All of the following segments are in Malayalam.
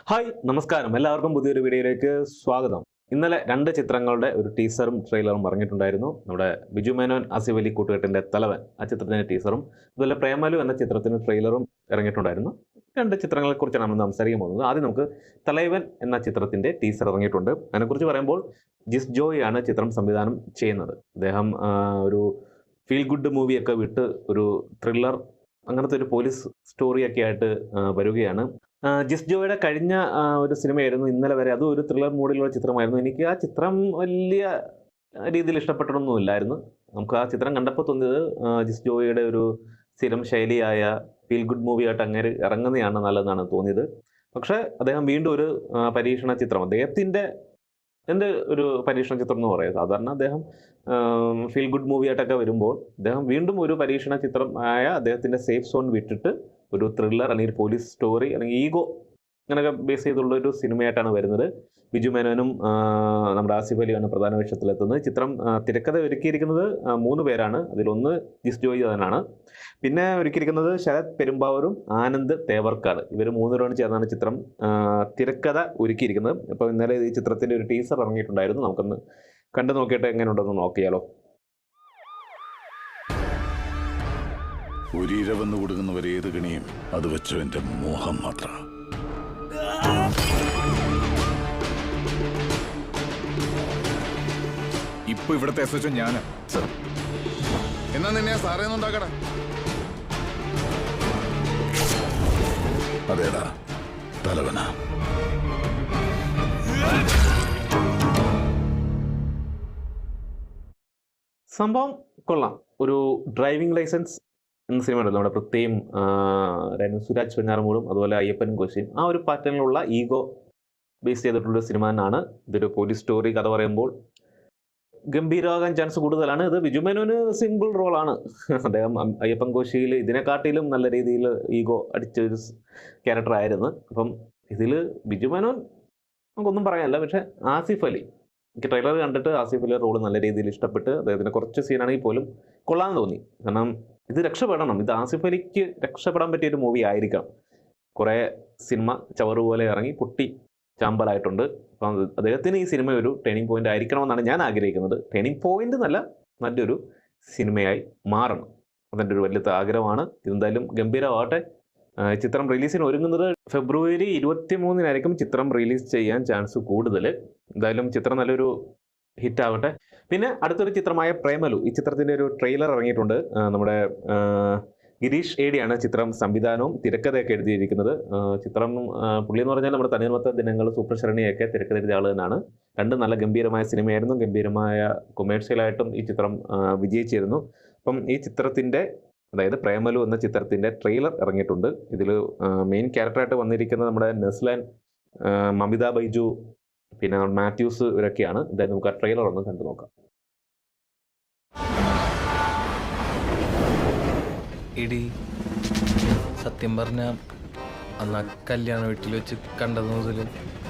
ഹായ് നമസ്കാരം, എല്ലാവർക്കും പുതിയൊരു വീഡിയോയിലേക്ക് സ്വാഗതം. ഇന്നലെ 2 ചിത്രങ്ങളുടെ ഒരു ടീസറും ട്രെയിലറും ഇറങ്ങിയിട്ടുണ്ടായിരുന്നു. നമ്മുടെ ബിജു മേനോൻ ആസിഫ് അലി കൂട്ടുകെട്ടിൻ്റെ തലവൻ ആ ചിത്രത്തിൻ്റെ ടീസറും അതുപോലെ പ്രേമലു എന്ന ചിത്രത്തിന് ട്രെയിലറും ഇറങ്ങിയിട്ടുണ്ടായിരുന്നു. 2 ചിത്രങ്ങളെക്കുറിച്ചാണ് നമ്മൾ സംസാരിക്കാൻ പോകുന്നത്. ആദ്യം നമുക്ക് തലൈവൻ എന്ന ചിത്രത്തിൻ്റെ ടീസർ ഇറങ്ങിയിട്ടുണ്ട്. അതിനെക്കുറിച്ച് പറയുമ്പോൾ ജിസ് ജോയ് ആണ് ചിത്രം സംവിധാനം ചെയ്യുന്നത്. അദ്ദേഹം ഒരു ഫീൽ ഗുഡ് മൂവിയൊക്കെ വിട്ട് ഒരു ത്രില്ലർ അങ്ങനത്തെ ഒരു പോലീസ് സ്റ്റോറിയൊക്കെ ആയിട്ട് വരികയാണ്. ജിസ് ജോയുടെ കഴിഞ്ഞ ഒരു സിനിമയായിരുന്നു ഇന്നലെ വരെ. അതും ഒരു ത്രില്ലർ മൂഡിലുള്ള ചിത്രമായിരുന്നു. എനിക്ക് ആ ചിത്രം വലിയ രീതിയിൽ ഇഷ്ടപ്പെട്ടൊന്നുമില്ലായിരുന്നു. നമുക്ക് ആ ചിത്രം കണ്ടപ്പോൾ തോന്നിയത് ജിസ് ജോയുടെ ഒരു സ്ഥിരം ശൈലിയായ ഫീൽ ഗുഡ് മൂവിയായിട്ട് അങ്ങനെ ഇറങ്ങുന്നതാണ് നല്ലതെന്നാണ് തോന്നിയത്. പക്ഷേ അദ്ദേഹം വീണ്ടും ഒരു പരീക്ഷണ ചിത്രം, അദ്ദേഹത്തിൻ്റെ ഒരു പരീക്ഷണ ചിത്രം എന്ന് പറയുന്നത്. സാധാരണ അദ്ദേഹം ഫീൽ ഗുഡ് മൂവിയായിട്ടൊക്കെ വരുമ്പോൾ അദ്ദേഹം വീണ്ടും ഒരു പരീക്ഷണ ചിത്രമായ അദ്ദേഹത്തിൻ്റെ സേഫ് സോൺ വിട്ടിട്ട് ഒരു ത്രില്ലർ അല്ലെങ്കിൽ പോലീസ് സ്റ്റോറി അല്ലെങ്കിൽ ഈഗോ അങ്ങനെയൊക്കെ ബേസ് ചെയ്തുള്ള ഒരു സിനിമയായിട്ടാണ് വരുന്നത്. ബിജു മേനോനും നമ്മുടെ ആസിഫ് അലിയാണ് പ്രധാന വേഷത്തിലെത്തുന്നത്. ചിത്രം തിരക്കഥ ഒരുക്കിയിരിക്കുന്നത് 3 പേരാണ്. അതിലൊന്ന് ജിസ് ജോയി തന്നെയാണ്. പിന്നെ ഒരുക്കിയിരിക്കുന്നത് ശരത് പെരുമ്പാവൂരും ആനന്ദ് തേവർക്കാട്. ഇവർ 3 പേരാണ് ചേർന്നാണ് ചിത്രം തിരക്കഥ ഒരുക്കിയിരിക്കുന്നത്. അപ്പോൾ ഇന്നലെ ഈ ചിത്രത്തിൻ്റെ ഒരു ടീസർ ഇറങ്ങിയിട്ടുണ്ടായിരുന്നു. നമുക്കൊന്ന് കണ്ടു നോക്കിയിട്ട് എങ്ങനെയുണ്ടെന്ന് നോക്കിയാലോ. ഒരിരവെന്ന് കൊടുക്കുന്നവർ ഏത് കണിയും അത് വെച്ചോ എന്റെ മോഹം മാത്രം. ഇപ്പൊ ഇവിടത്തെ എസ് ഞാന്. എന്നാ നിന്നെ സാറേന്നുണ്ടാക്കടാ. അതേടാ തലവന. സംഭവം കൊള്ളാം. ഒരു ഡ്രൈവിംഗ് ലൈസൻസ് എന്ന സിനിമ ഉണ്ടല്ലോ, നമ്മുടെ പ്രത്യേകം സുരാജ് വെഞ്ഞാറമൂടും അതുപോലെ അയ്യപ്പനും കോശിയും ആ ഒരു പാറ്റേണിലുള്ള ഈഗോ ബേസ് ചെയ്തിട്ടുള്ള സിനിമ തന്നെയാണ്. ഇതൊരു പോലീസ് സ്റ്റോറി കഥ പറയുമ്പോൾ ഗംഭീരമാകാൻ ചാൻസ് കൂടുതലാണ്. ഇത് ബിജു മേനോന് സിമ്പിൾ റോളാണ്. അദ്ദേഹം അയ്യപ്പൻ കോശിയിൽ ഇതിനെക്കാട്ടിലും നല്ല രീതിയിൽ ഈഗോ അടിച്ചൊരു ക്യാരക്ടറായിരുന്നു. അപ്പം ഇതിൽ ബിജു മേനോൻ നമുക്കൊന്നും പറയാനില്ല. പക്ഷേ ആസിഫ് അലി, എനിക്ക് ട്രെയിലർ കണ്ടിട്ട് ആസിഫ് അലി റോള് നല്ല രീതിയിൽ ഇഷ്ടപ്പെട്ട് അദ്ദേഹത്തിന് കുറച്ച് സീനാണെങ്കിൽ പോലും കൊള്ളാമെന്ന് തോന്നി. കാരണം ഇത് രക്ഷപ്പെടണം, ഇത് ആസിഫ് അലിക്ക് രക്ഷപ്പെടാൻ പറ്റിയൊരു മൂവി ആയിരിക്കണം. കുറേ സിനിമ ചവറ് പോലെ ഇറങ്ങി പൊട്ടി ചാമ്പലായിട്ടുണ്ട്. അപ്പം അദ്ദേഹത്തിന് ഈ സിനിമ ഒരു ടേണിംഗ് പോയിന്റ് ആയിരിക്കണമെന്നാണ് ഞാൻ ആഗ്രഹിക്കുന്നത്. ടേണിംഗ് പോയിന്റ് എന്നല്ല, നല്ലൊരു സിനിമയായി മാറണം, അതെൻ്റെ ഒരു വലിയ ആഗ്രഹമാണ്. ഇതെന്തായാലും ഗംഭീരമാവട്ടെ. ചിത്രം റിലീസിന് ഒരുങ്ങുന്നത് ഫെബ്രുവരി 23-നായിരിക്കും ചിത്രം റിലീസ് ചെയ്യാൻ ചാൻസ് കൂടുതൽ. എന്തായാലും ചിത്രം നല്ലൊരു ഹിറ്റാവട്ടെ. പിന്നെ അടുത്തൊരു ചിത്രമായ പ്രേമലു, ഈ ചിത്രത്തിൻ്റെ ഒരു ട്രെയിലർ ഇറങ്ങിയിട്ടുണ്ട്. നമ്മുടെ ഗിരീഷ് ഏടിയാണ് ചിത്രം സംവിധാനവും തിരക്കഥയൊക്കെ എഴുതിയിരിക്കുന്നത്. ചിത്രം പുള്ളി എന്ന് പറഞ്ഞാൽ നമ്മുടെ തണ്ണീർമത്ത ദിനങ്ങൾ, സൂപ്പർ ശരണിയൊക്കെ തിരക്കഥ എഴുതിയ ആൾ തന്നെയാണ്. 2 നല്ല ഗംഭീരമായ സിനിമയായിരുന്നു. ഗംഭീരമായ കൊമേഴ്ഷ്യലായിട്ടും ഈ ചിത്രം വിജയിച്ചിരുന്നു. അപ്പം ഈ ചിത്രത്തിൻ്റെ, അതായത് പ്രേമലു എന്ന ചിത്രത്തിൻ്റെ ട്രെയിലർ ഇറങ്ങിയിട്ടുണ്ട്. ഇതിൽ മെയിൻ ക്യാരക്ടറായിട്ട് വന്നിരിക്കുന്നത് നമ്മുടെ നെസ്ലാൻ, മമിത ബൈജു, പിന്നെ മാത്യൂസ് ഇവരൊക്കെയാണ്. എന്തായാലും നമുക്ക് ആ ട്രെയിലർ ഒന്ന് കണ്ടു നോക്കാം. ഇടി സത്യം പറഞ്ഞാൽ അന്ന് ആ കല്യാണ വീട്ടിൽ വെച്ച് കണ്ടത് മുതൽ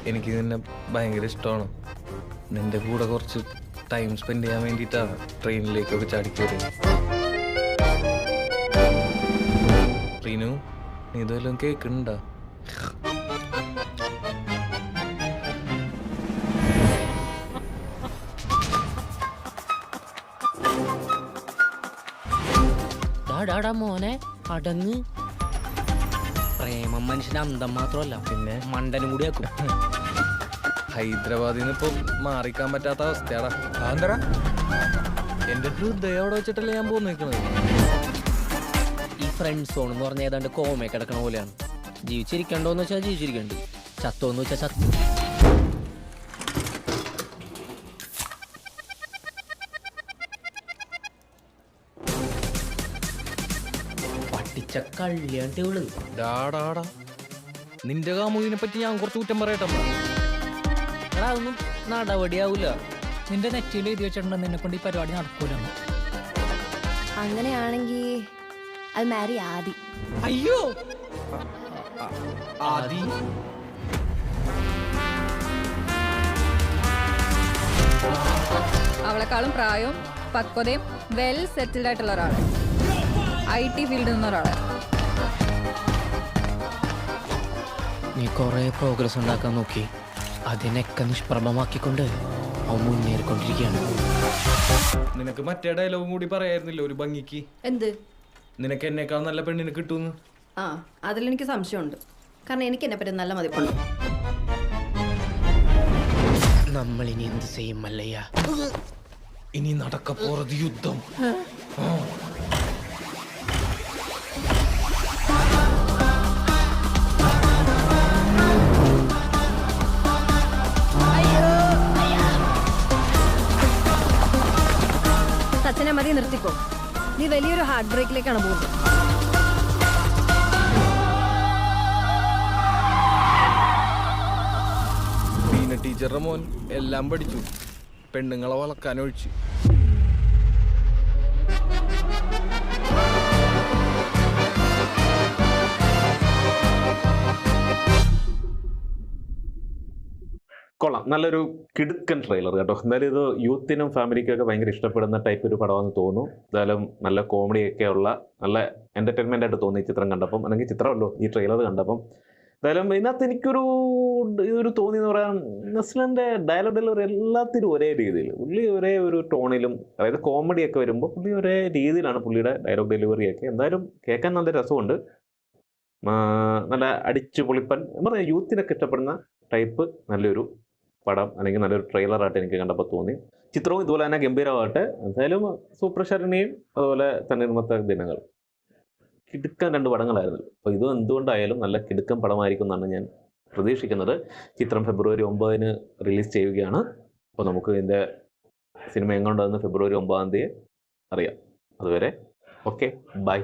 എനിക്ക് നിന്നെ ഭയങ്കര ഇഷ്ടമാണ്. നിന്റെ കൂടെ കുറച്ച് ടൈം സ്പെൻഡ് ചെയ്യാൻ വേണ്ടിയിട്ടാണ് ട്രെയിനിലേക്കൊക്കെ ചാടിക്കയറിയത്. റീനു, നീ ഇതെല്ലാം കേൾക്കുന്നുണ്ടോ? മോനെ അടങ്ങ്. പ്രേമം മനുഷ്യന് അന്തം മാത്രമല്ല, പിന്നെ മണ്ടനും കൂടി ആക്കും. ഹൈദരാബാദിൽ നിന്ന് ഇപ്പൊ മാറിക്കാൻ പറ്റാത്ത അവസ്ഥയാടാ. അതെന്താ? എന്റെ ഹൃദയം അവിടെ വെച്ചിട്ടല്ലേ ഞാൻ പോയി നിൽക്കുന്നത്. ഈ ഫ്രണ്ട് സോൺ എന്ന് പറഞ്ഞ ഏതാണ്ട് കോമയെ കിടക്കണ പോലെയാണ്. ജീവിച്ചിരിക്കണ്ടോന്ന് വെച്ചാൽ ജീവിച്ചിരിക്കണ്ട്, ചത്തോന്ന് വെച്ചാൽ ചത്തു. കള്ളിയാണ്ടിവള് ഡാടാടാ, നിന്റെ കാമുകിനെ പറ്റി ഞാൻ കുറച്ച് കുറ്റം പറയട്ടെ. അതൊന്നും നടപടിയാവൂല. നിന്റെ നെറ്റിയിൽ എഴുതി വെച്ചിട്ടുണ്ടെന്ന് നിന്നെ കൊണ്ട് ഈ പരിപാടി നടക്കൂല. അങ്ങനെയാണെങ്കിൽ അത് മാരി ആദി. അയ്യോ, ആദി അവളെക്കാളും പ്രായവും പക്വതയും വെൽ സെറ്റിൽഡ് ആയിട്ടുള്ള ഒരാള്. IT ഫീൽഡിൽ നിന്നൊരാളെ. നീ കുറേ പ്രോഗ്രസ് ഉണ്ടാക്കാൻ നോക്കി, അതിനൊക്കെ നിഷ്പ്രഭമാക്കിക്കൊണ്ട് അവൻ മുന്നേറിക്കൊണ്ടിരിക്കുകയാണ്. നിനക്ക് മറ്റേ ഡയലോഗും കൂടി പറയായിരുന്നില്ല ഒരു ഭംഗിക്ക്? എന്ത്? നിനക്ക് എന്നേക്കാൾ നല്ല പെണ്ണിനെ കിട്ടുമെന്ന്. ആ, അതിലെനിക്ക് സംശയമുണ്ട്. കാരണം എനിക്ക് എന്നെ പറ്റി നല്ല മതിപ്പുണ്ട്. നമ്മളിനി എന്ത് ചെയ്യും മല്ലയ്യ? ഇനി നടക്കപ്പോറത് യുദ്ധം. സച്ചിനെ മതി, നിർത്തിക്കോ. നീ വലിയൊരു ഹാർട്ട് ബ്രേക്കിലേക്കാണ് പോകുന്നത്. ബീന ടീച്ചറുടെ മോൻ എല്ലാം പഠിച്ചു, പെണ്ണുങ്ങളെ വളക്കാനൊഴിച്ച്. കൊള്ളാം, നല്ലൊരു കിടുക്കൻ ട്രെയിലർ കേട്ടോ. എന്തായാലും ഇത് യൂത്തിനും ഫാമിലിക്കൊക്കെ ഭയങ്കര ഇഷ്ടപ്പെടുന്ന ടൈപ്പ് ഒരു പടമാണെന്ന് തോന്നുന്നു. എന്തായാലും നല്ല കോമഡിയൊക്കെ ഉള്ള നല്ല എൻ്റർടൈൻമെൻ്റ് ആയിട്ട് തോന്നി ഈ ചിത്രം കണ്ടപ്പം, അല്ലെങ്കിൽ ചിത്രമല്ലോ ഈ ട്രെയിലർ കണ്ടപ്പം. എന്തായാലും ഇതിനകത്ത് എനിക്കൊരു ഇതൊരു തോന്നി എന്ന് പറയാൻ, നസ്ലിൻ്റെ ഡയലോഗ് ഡെലിവറി എല്ലാത്തിനും ഒരേ രീതിയിൽ, പുള്ളി ഒരേ ഒരു ടോണിലും, അതായത് കോമഡിയൊക്കെ വരുമ്പോൾ പുള്ളി ഒരേ രീതിയിലാണ് പുള്ളിയുടെ ഡയലോഗ് ഡെലിവറിയൊക്കെ. എന്തായാലും കേൾക്കാൻ നല്ല രസമുണ്ട്. നല്ല അടിച്ചു പൊളിപ്പൻ പറഞ്ഞാൽ യൂത്തിനൊക്കെ ഇഷ്ടപ്പെടുന്ന ടൈപ്പ് നല്ലൊരു പടം, അല്ലെങ്കിൽ നല്ലൊരു ട്രെയിലറായിട്ട് എനിക്ക് കണ്ടപ്പോൾ തോന്നി. ചിത്രവും ഇതുപോലെ തന്നെ ഗംഭീരമാകട്ടെ. എന്തായാലും സൂപ്പർ ശരണിയും അതുപോലെ തണ്ണീർമത്ത ദിനങ്ങൾ കിടുക്കൻ 2 പടങ്ങളായിരുന്നു. അപ്പോൾ ഇത് എന്തുകൊണ്ടായാലും നല്ല കിടുക്കൻ പടമായിരിക്കും എന്നാണ് ഞാൻ പ്രതീക്ഷിക്കുന്നത്. ചിത്രം ഫെബ്രുവരി 9 റിലീസ് ചെയ്യുകയാണ്. അപ്പോൾ നമുക്ക് ഇതിൻ്റെ സിനിമ എങ്ങോട്ടാണെന്ന് ഫെബ്രുവരി 9 അറിയാം. അതുവരെ ഓക്കെ, ബൈ.